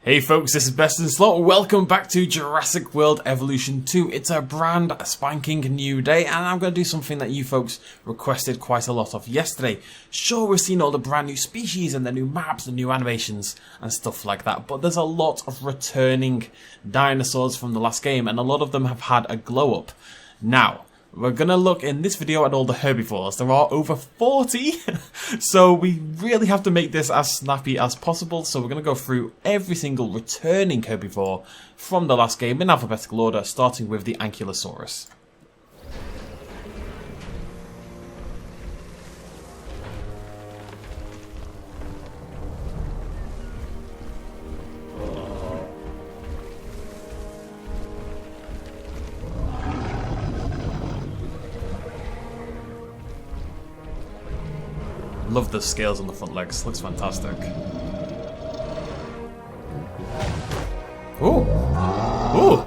Hey folks, this is BestInSlot. Welcome back to Jurassic World Evolution 2. It's a brand spanking new day, and I'm going to do something that you folks requested quite a lot of yesterday. Sure, we've seen all the brand new species and the new maps, the new animations and stuff like that, but there's a lot of returning dinosaurs from the last game, and a lot of them have had a glow up. Now, we're going to look in this video at all the herbivores. There are over 40, so we really have to make this as snappy as possible. So we're going to go through every single returning herbivore from the last game in alphabetical order, starting with the Ankylosaurus. Love the scales on the front legs, looks fantastic. Ooh! Ooh!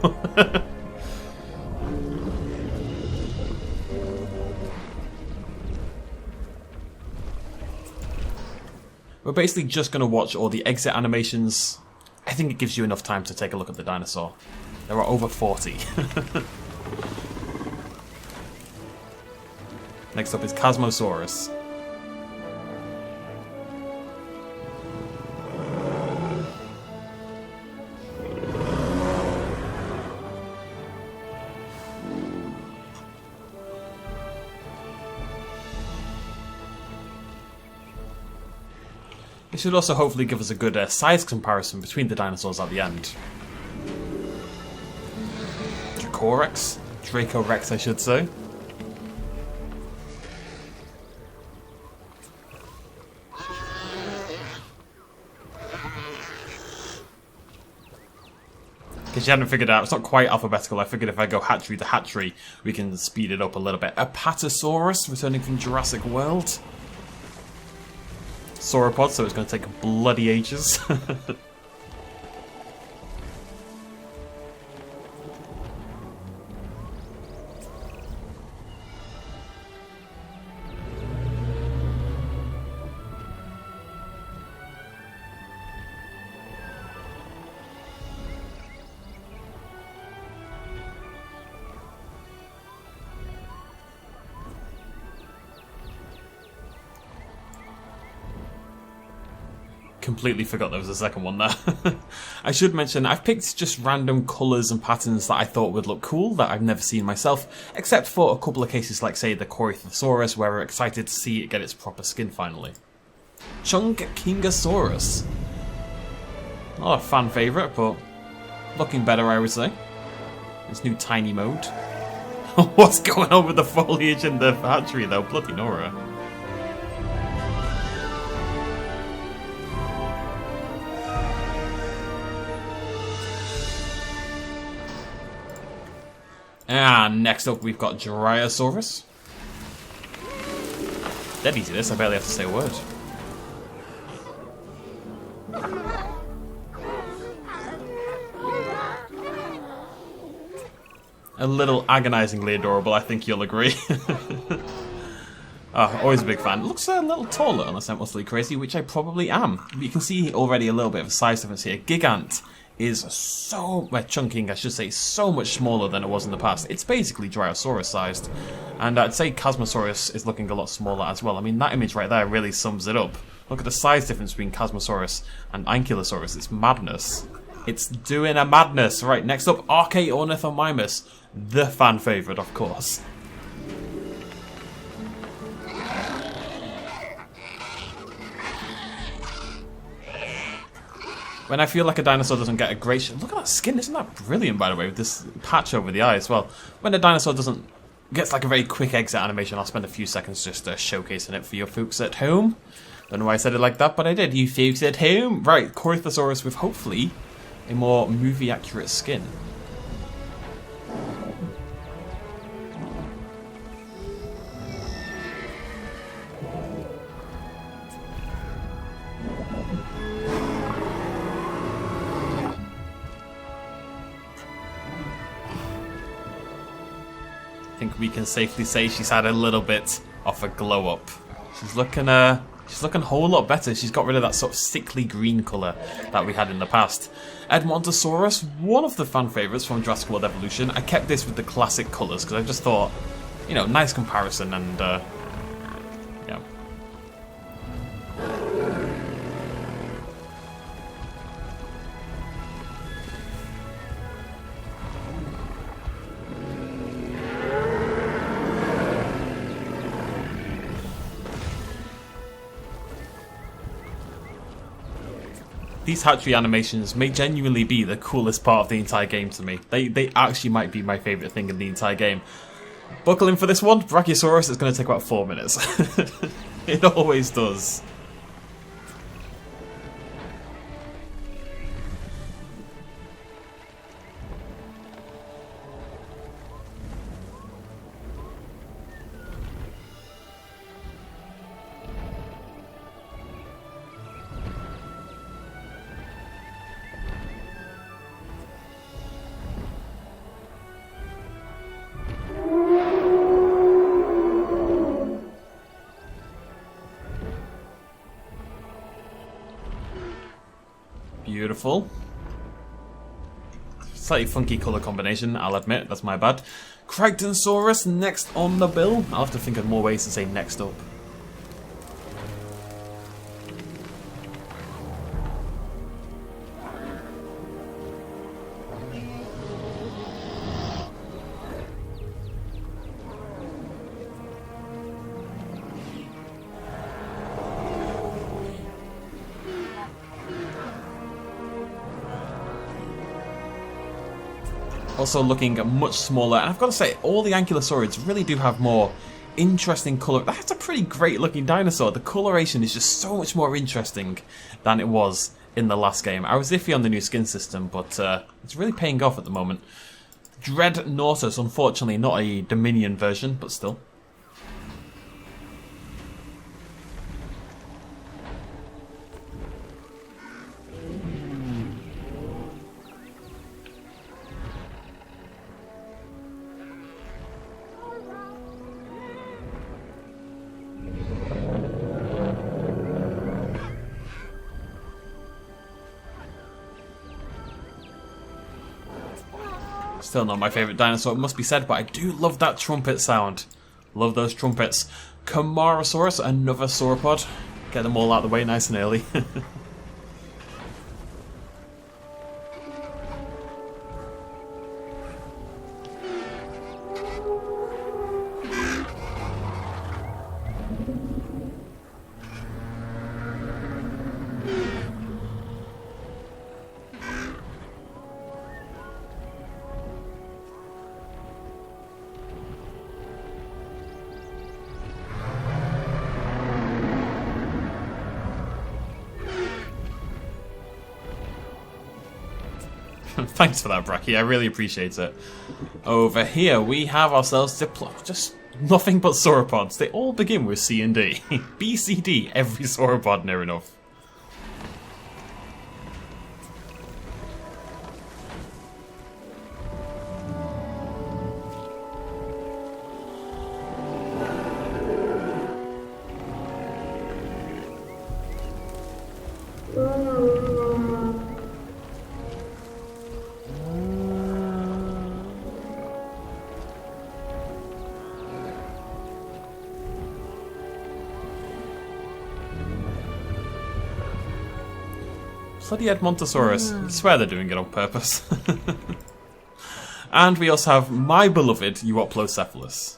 We're basically just going to watch all the exit animations. I think it gives you enough time to take a look at the dinosaur. There are over 40. Next up is Cosmosaurus. It should also hopefully give us a good size comparison between the dinosaurs at the end. Dracorex, I should say. Because you hadn't figured out, it's not quite alphabetical. I figured if I go hatchery to hatchery, we can speed it up a little bit. A Pachycephalosaurus returning from Jurassic World. Sauropod, so it's going to take bloody ages. Completely forgot there was a second one there. I should mention, I've picked just random colours and patterns that I thought would look cool that I've never seen myself, except for a couple of cases like, say, the Cory Thesaurus, where we're excited to see it get its proper skin finally. Kinkasaurus. Not a fan favourite, but looking better, I would say. This new tiny mode. What's going on with the foliage in the hatchery, though? Bloody Nora. And next up we've got Dryasaurus. Dead easy this, I barely have to say a word. A little agonizingly adorable, I think you'll agree. Always a big fan. Looks a little taller unless I'm utterly crazy, which I probably am. But you can see already a little bit of a size difference here. Gigant is so, chunking I should say, so much smaller than it was in the past. It's basically Dryasaurus sized, and I'd say Cosmosaurus is looking a lot smaller as well. I mean, that image right there really sums it up. Look at the size difference between Cosmosaurus and Ankylosaurus. It's madness. It's doing a madness. Right, next up, Ornithomimos, the fan favourite, of course. When I feel like a dinosaur doesn't get a great shot. Look at that skin, isn't that brilliant, by the way, with this patch over the eye as well. When a dinosaur gets like a very quick exit animation, I'll spend a few seconds just showcasing it for your folks at home. Don't know why I said it like that, but I did. You folks at home. Right, Cory Thesaurus with hopefully a more movie accurate skin. I think we can safely say she's had a little bit of a glow up. She's looking She's looking a whole lot better. She's got rid of that sort of sickly green colour that we had in the past. Edmontosaurus, one of the fan favourites from Jurassic World Evolution. I kept this with the classic colours because I just thought, you know, nice comparison and, yeah. These hatchery animations may genuinely be the coolest part of the entire game to me. They actually might be my favourite thing in the entire game. Buckle in for this one. Brachiosaurus is going to take about 4 minutes. It always does. Beautiful. Slightly funky colour combination, I'll admit, that's my bad. Crichtonsaurus next on the bill. I'll have to think of more ways to say next up. Also looking much smaller, and I've got to say, all the ankylosaurids really do have more interesting colour. That's a pretty great looking dinosaur. The coloration is just so much more interesting than it was in the last game. I was iffy on the new skin system, but it's really paying off at the moment. Dreadnoughtus, unfortunately not a Dominion version, but still. Still not my favourite dinosaur, it must be said, but I do love that trumpet sound. Love those trumpets. Camarosaurus, another sauropod. Get them all out of the way nice and early. Thanks for that, Brachie. I really appreciate it. Over here, we have ourselves just nothing but sauropods. They all begin with C and D. B, C, D, every sauropod near enough. Bloody Edmontosaurus. I swear they're doing it on purpose. And we also have my beloved Euoplocephalus.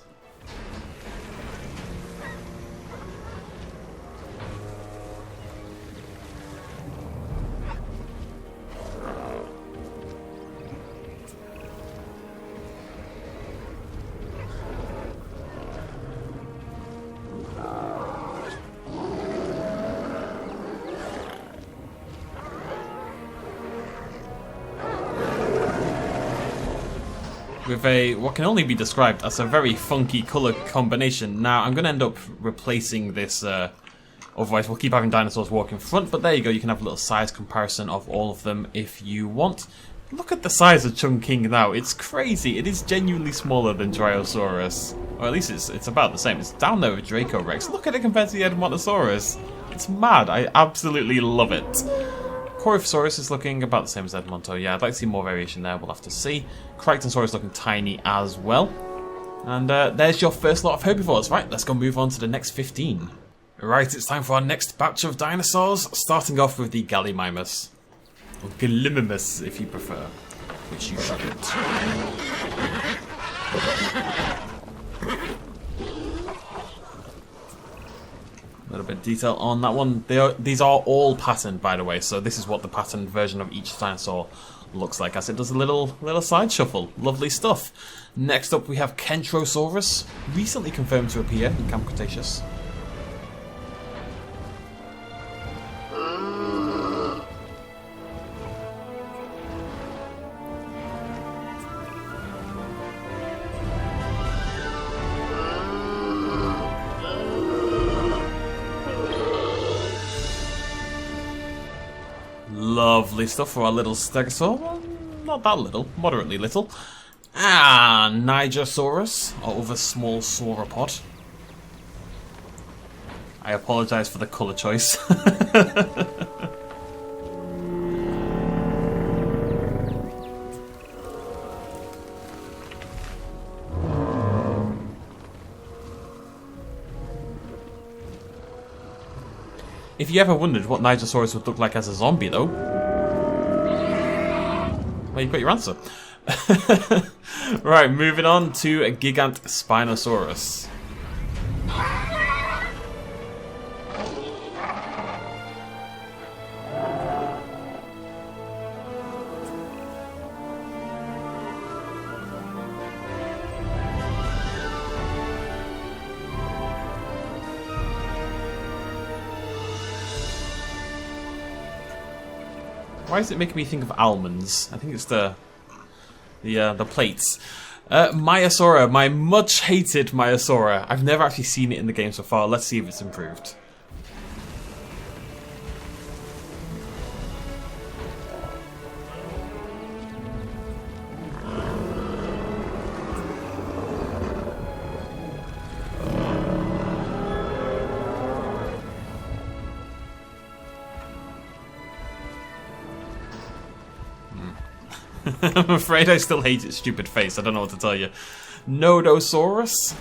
With what can only be described as a very funky colour combination. Now, I'm going to end up replacing this, otherwise we'll keep having dinosaurs walk in front, but there you go, you can have a little size comparison of all of them if you want. Look at the size of Chungking now, it's crazy, it is genuinely smaller than Dryasaurus. Or at least it's about the same, it's down there with Dracorex. Look at it compared to the Edmontosaurus. It's mad. I absolutely love it. Cory Thesaurus is looking about the same as Edmontosaurus. Yeah, I'd like to see more variation there. We'll have to see. Crichtonsaurus is looking tiny as well. And there's your first lot of herbivores. Right, let's go move on to the next 15. Right, it's time for our next batch of dinosaurs, starting off with the Gallimimus. Or Gallimimus, if you prefer. Which you shouldn't. A little bit of detail on that one. These are all patterned, by the way, so this is what the patterned version of each dinosaur looks like, as it does a little side shuffle. Lovely stuff. Next up we have Kentrosaurus, recently confirmed to appear in Camp Cretaceous. Lovely stuff for our little Stegosaurus. Well, not that little, moderately little. Nigersaurus, or other small sauropod. I apologise for the colour choice. If you ever wondered what Nigersaurus would look like as a zombie, though, well, you've got your answer. Right, moving on to a Gigant Spinosaurus. Why is it making me think of almonds? I think it's the plates. Maiasaura, my much hated Maiasaura. I've never actually seen it in the game so far. Let's see if it's improved. I'm afraid I still hate its stupid face. I don't know what to tell you. Nodosaurus.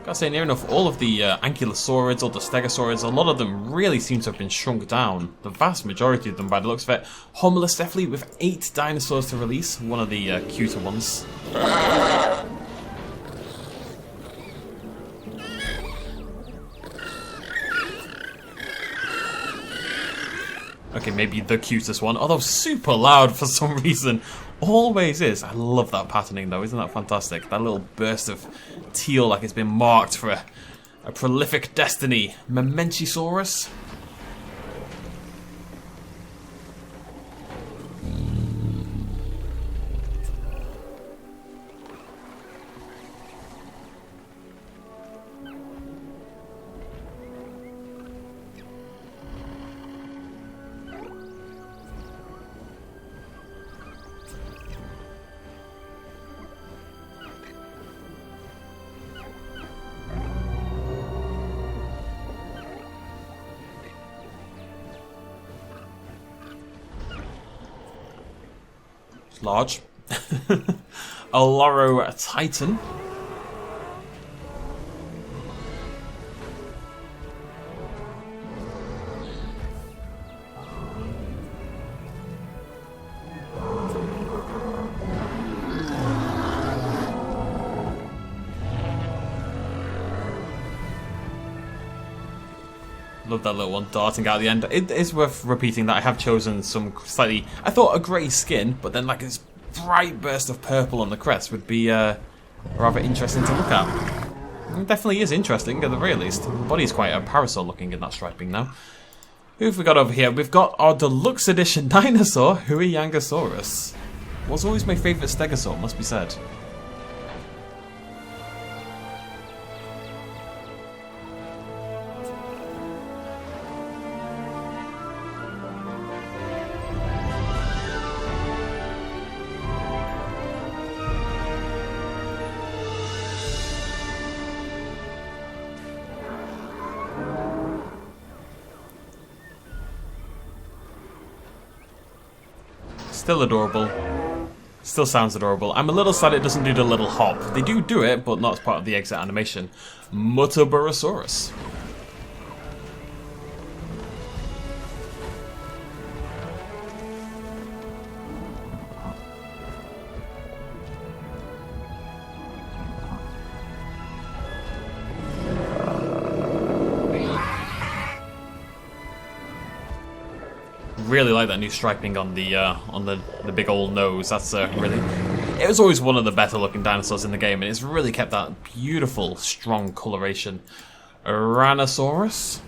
Gotta say, near enough, all of the Ankylosaurids or the Stegosaurids, a lot of them really seem to have been shrunk down. The vast majority of them, by the looks of it. Homilocephaly with 8 dinosaurs to release, one of the cuter ones. Okay, maybe the cutest one, although super loud for some reason. Always is. I love that patterning though, isn't that fantastic? That little burst of teal like it's been marked for a prolific destiny. Mamenchisaurus. Large. Alaro Titan. Love that little one darting out at the end. It is worth repeating that I have chosen some slightly, I thought a grey skin, but then like this bright burst of purple on the crest would be rather interesting to look at. It definitely is interesting at the very least. The body is quite a parasol looking in that striping now. Who have we got over here? We've got our deluxe edition dinosaur, Huiyangosaurus. Was always my favourite Stegosaur, must be said. Still adorable. Still sounds adorable. I'm a little sad it doesn't do the little hop. They do it, but not as part of the exit animation. Mutaborasaurus. Really like that new striping on the big old nose. That's really. It was always one of the better looking dinosaurs in the game, and it's really kept that beautiful, strong coloration. Tyrannosaurus.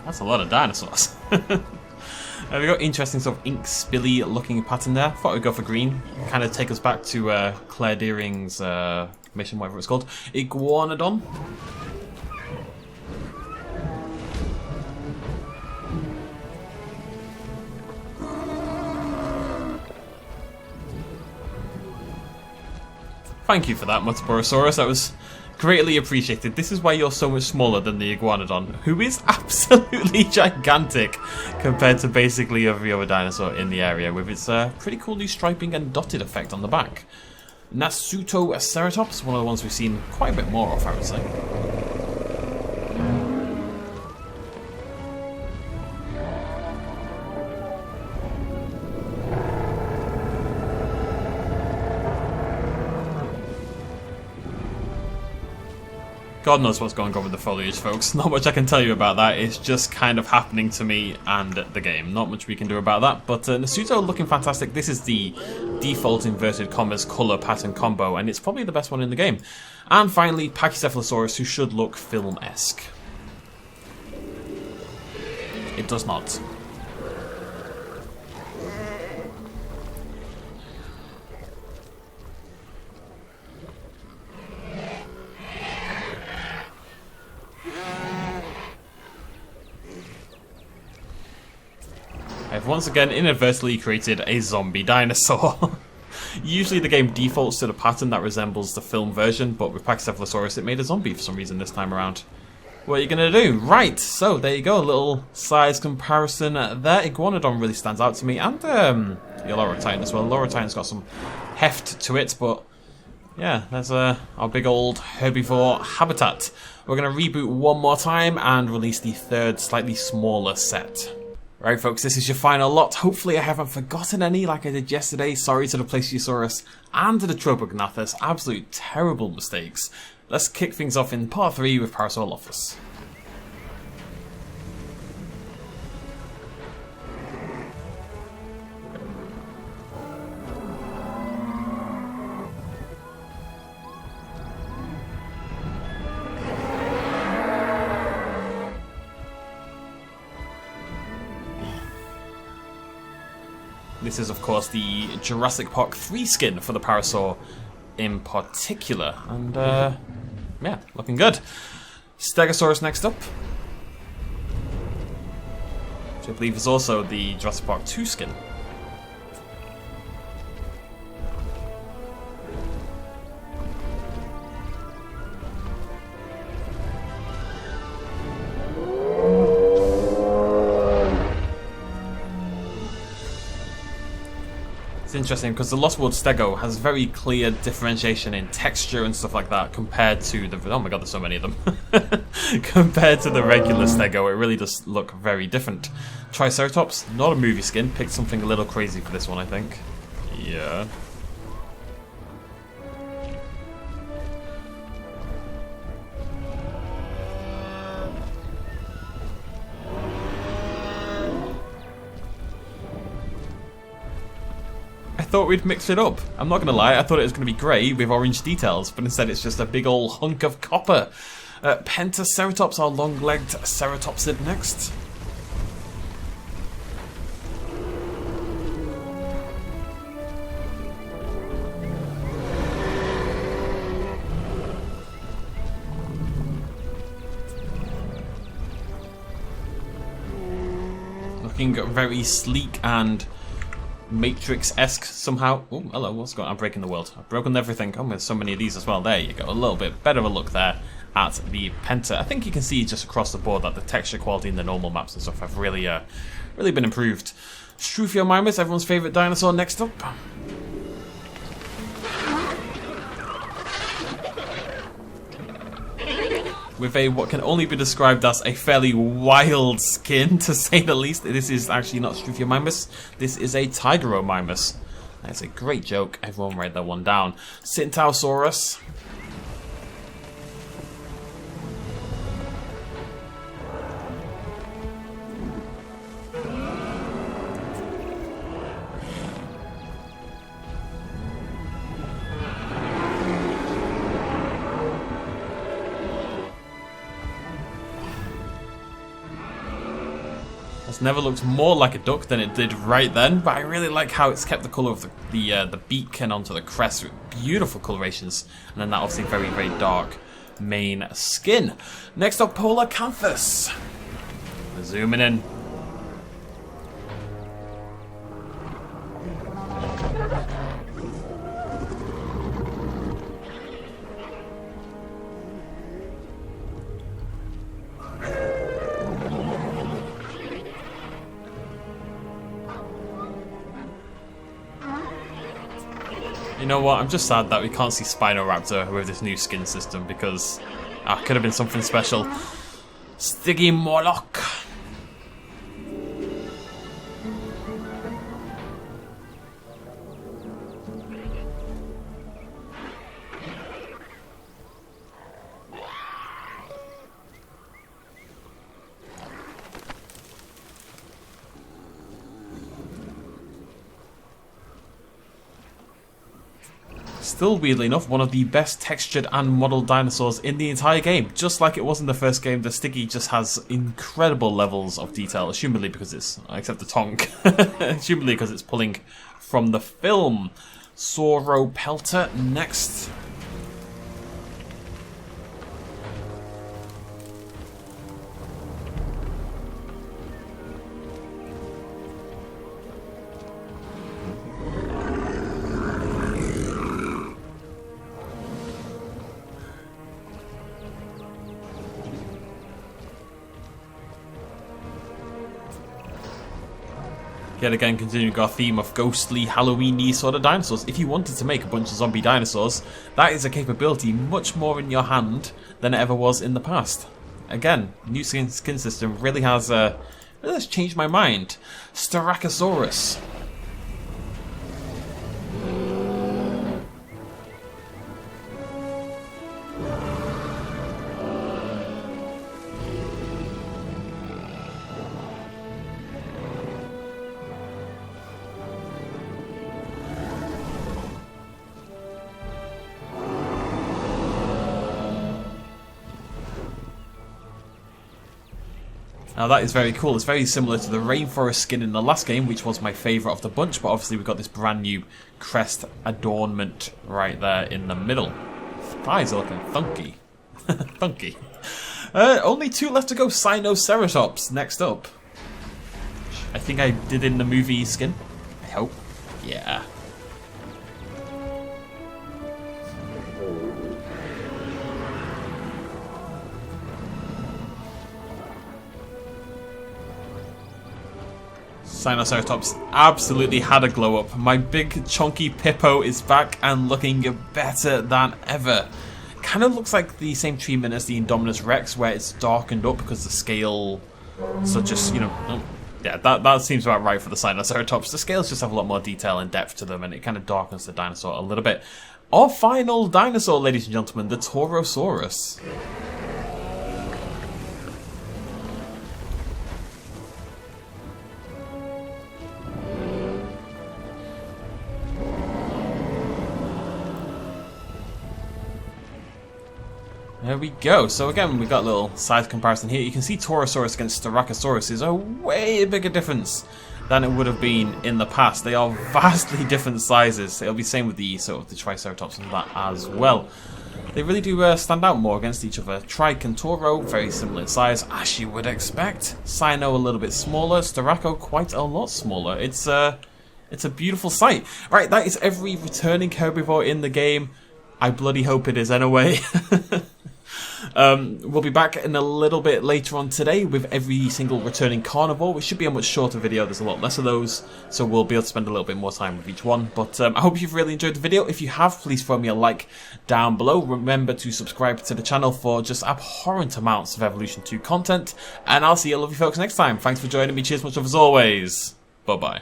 That's a lot of dinosaurs. We've got interesting sort of ink spilly looking pattern there. Thought we'd go for green. Kind of take us back to Claire Deering's mission, whatever it's called. Iguanodon. Thank you for that, Mutaborasaurus. That was greatly appreciated. This is why you're so much smaller than the Iguanodon, who is absolutely gigantic compared to basically every other dinosaur in the area, with its pretty cool new striping and dotted effect on the back. Cynoceratops, one of the ones we've seen quite a bit more of, I would say. God knows what's going on with the foliage, folks. Not much I can tell you about that. It's just kind of happening to me and the game. Not much we can do about that. But Nasuto looking fantastic. This is the default inverted commas colour pattern combo, and it's probably the best one in the game. And finally, Pachycephalosaurus, who should look film-esque. It does not. I've once again inadvertently created a zombie dinosaur. Usually the game defaults to the pattern that resembles the film version, but with Pachycephalosaurus it made a zombie for some reason this time around. What are you going to do? Right, so there you go, a little size comparison there. Iguanodon really stands out to me, and the Lorotitan as well. Lorotitan's got some heft to it, but yeah, there's our big old herbivore habitat. We're going to reboot one more time and release the third, slightly smaller set. Right, folks, this is your final lot. Hopefully I haven't forgotten any like I did yesterday. Sorry to the Brachiosaurus and to the Tropognathus. Absolute terrible mistakes. Let's kick things off in part 3 with Parasaurolophus. This is, of course, the Jurassic Park 3 skin for the Parasaur in particular. And, yeah, looking good. Stegosaurus next up. Which I believe is also the Jurassic Park 2 skin. It's interesting because the Lost World Stego has very clear differentiation in texture and stuff like that compared to the... Oh my god, there's so many of them. Compared to the regular Stego, it really does look very different. Triceratops, not a movie skin, picked something a little crazy for this one, I think. Yeah. I thought we'd mix it up. I'm not going to lie, I thought it was going to be grey with orange details, but instead it's just a big old hunk of copper. Pentaceratops, our long-legged ceratopsid next. Looking very sleek and Matrix-esque somehow. Oh, hello, what's going on? I'm breaking the world. I've broken everything. Oh, there's so many of these as well. There you go. A little bit better of a look there at the Penta. I think you can see just across the board that the texture quality in the normal maps and stuff have really been improved. Struthiomimus, everyone's favourite dinosaur, next up. With a what can only be described as a fairly wild skin, to say the least. This is actually not Struthiomimus, this is a Tigeromimus. That's a great joke, everyone write that one down. Syntausaurus. Never looked more like a duck than it did right then, but I really like how it's kept the colour of the beak and onto the crest with beautiful colorations, and then that obviously very, very dark mane skin. Next up, Polacanthus. Zooming in. You know what, I'm just sad that we can't see Spinoraptor with this new skin system because it could have been something special. Stygimoloch. Still, weirdly enough, one of the best textured and modelled dinosaurs in the entire game. Just like it was in the first game, the Stiggy just has incredible levels of detail, assumedly because it's, except the tongue, assumedly because it's pulling from the film. Sauropelta next. Yet again, continuing our theme of ghostly, Halloween-y sort of dinosaurs. If you wanted to make a bunch of zombie dinosaurs, that is a capability much more in your hand than it ever was in the past. Again, new skin system really has changed my mind. Styracosaurus. Now that is very cool. It's very similar to the rainforest skin in the last game, which was my favourite of the bunch, but obviously we've got this brand new crest adornment right there in the middle. Thighs are looking funky. Funky. Only two left to go. Cynoceratops next up. I think I did in the movie skin. I hope. Yeah. Cynoceratops absolutely had a glow up. My big chunky Pippo is back and looking better than ever. Kind of looks like the same treatment as the Indominus Rex, where it's darkened up because the scale, so just, you know, yeah, that seems about right for the Cynoceratops. The scales just have a lot more detail and depth to them, and it kind of darkens the dinosaur a little bit. Our final dinosaur, ladies and gentlemen, the Taurosaurus. There we go. So again, we've got a little size comparison here. You can see Taurosaurus against Styracosaurus is a way bigger difference than it would have been in the past. They are vastly different sizes. It'll be the same with the sort of the Triceratops and that as well. They really do stand out more against each other. Kentoro, very similar in size, as you would expect. Cyno a little bit smaller. Styraco quite a lot smaller. It's a beautiful sight. Right, that is every returning herbivore in the game. I bloody hope it is anyway. We'll be back in a little bit later on today with every single returning carnivore, which should be a much shorter video. There's a lot less of those, so we'll be able to spend a little bit more time with each one. But I hope you've really enjoyed the video. If you have, please throw me a like down below. Remember to subscribe to the channel for just abhorrent amounts of Evolution 2 content, and I'll see you lovely folks next time. Thanks for joining me. Cheers much as always. Bye-bye.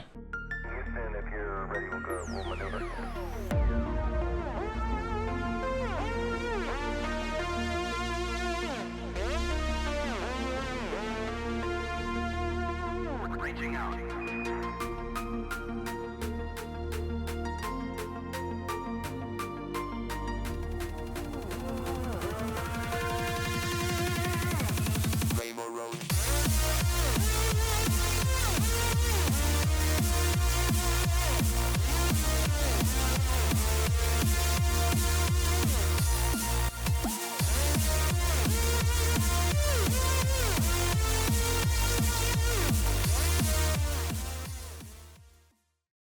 Reaching out.